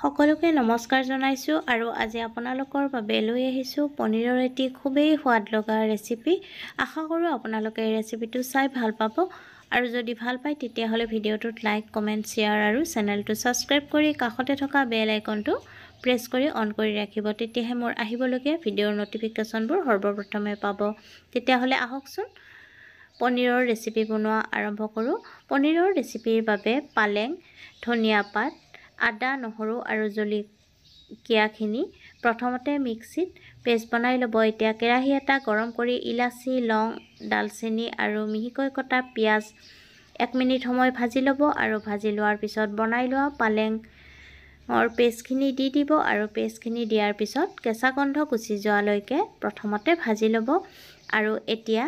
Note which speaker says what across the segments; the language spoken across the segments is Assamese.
Speaker 1: সকলোকে নমস্কাৰ জনাইছোঁ আৰু আজি আপোনালোকৰ বাবে লৈ আহিছোঁ পনীৰৰ এটি খুবেই সোৱাদ লগা ৰেচিপি। আশা কৰোঁ আপোনালোকে এই ৰেচিপিটো চাই ভাল পাব আৰু যদি ভাল পায় তেতিয়াহ'লে ভিডিঅ'টোত লাইক, কমেণ্ট, শ্বেয়াৰ আৰু চেনেলটো ছাবস্ক্ৰাইব কৰি কাষতে থকা বেল আইকনটো প্ৰেছ কৰি অন কৰি ৰাখিব। তেতিয়াহে মোৰ আহিবলগীয়া ভিডিঅ'ৰ নটিফিকেশ্যনবোৰ সৰ্বপ্ৰথমে পাব। তেতিয়াহ'লে আহকচোন পনীৰৰ ৰেচিপি বনোৱা আৰম্ভ কৰোঁ। পনীৰৰ ৰেচিপিৰ বাবে পালেং, ধনিয়া পাত, আদা, নহৰু আৰু জলকীয়াখিনি প্ৰথমতে মিক্সিত পেষ্ট বনাই ল'ব। এতিয়া কেৰাহী এটা গৰম কৰি ইলাচি, লং, ডালচেনি আৰু মিহিকৈ কটা পিঁয়াজ 1 মিনিট সময় ভাজি ল'ব আৰু ভাজি লোৱাৰ পিছত বনাই লোৱা পালেঙৰ পেষ্টখিনি দি দিব আৰু পেষ্টখিনি দিয়াৰ পিছত কেঁচা গন্ধ গুচি যোৱালৈকে প্ৰথমতে ভাজি ল'ব। আৰু এতিয়া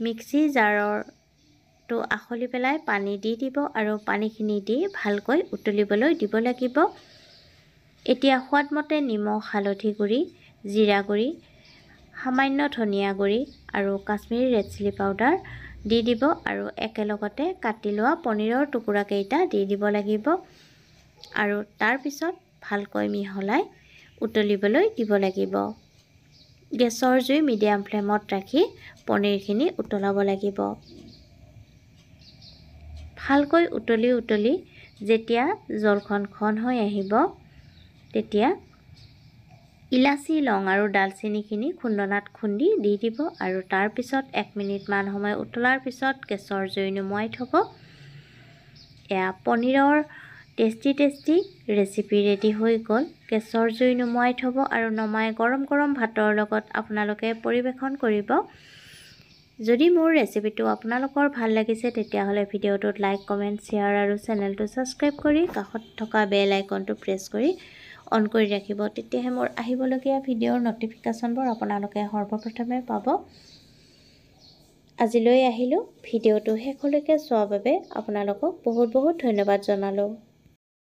Speaker 1: মিক্সি জাৰটো আখলি পেলাই পানী দি দিব আৰু পানীখিনি দি ভালকৈ উতলিবলৈ দিব লাগিব। এতিয়া সোৱাদমতে নিমখ, হালধি গুড়ি, জিৰা গুড়ি, সামান্য ধনিয়া গুড়ি আৰু কাশ্মীৰী ৰেড চিলি পাউডাৰ দি দিব আৰু একেলগতে কাটি লোৱা পনীৰৰ টুকুৰাকেইটা দি দিব লাগিব আৰু তাৰপিছত ভালকৈ মিহলাই উতলিবলৈ দিব লাগিব। গেছৰ জুই মিডিয়াম ফ্লেমত ৰাখি পনীৰখিনি উতলাব লাগিব। ভালকৈ উতলি যেতিয়া জলখন ঘন হৈ আহিব তেতিয়া ইলাচি, লং আৰু ডালচেনিখিনি খুন্দনাত খুন্দি দি দিব আৰু তাৰপিছত 1 মিনিটমান সময় উতলাৰ পিছত গেছৰ জুই নুমুৱাই থ'ব। এয়া পনীৰৰ টেষ্টি ৰেচিপি ৰেডি হৈ গ'ল। গেছৰ জুই নুমুৱাই থ'ব আৰু নমাই গৰম ভাতৰ লগত আপোনালোকে পৰিৱেশন কৰিব। যদি মোৰ ৰেচিপিটো আপোনালোকৰ ভাল লাগিছে তেতিয়াহ'লে ভিডিঅ'টোত লাইক, কমেণ্ট, শ্বেয়াৰ আৰু চেনেলটো ছাবস্ক্ৰাইব কৰি কাষত থকা বেল আইকনটো প্ৰেছ কৰি অন কৰি ৰাখিব। তেতিয়াহে মোৰ আহিবলগীয়া ভিডিঅ'ৰ নটিফিকেশ্যনবোৰ আপোনালোকে সৰ্বপ্ৰথমে পাব। আজিলৈ আহিলোঁ। ভিডিঅ'টো শেষলৈকে চোৱাৰ বাবে আপোনালোকক বহুত ধন্যবাদ জনালোঁ।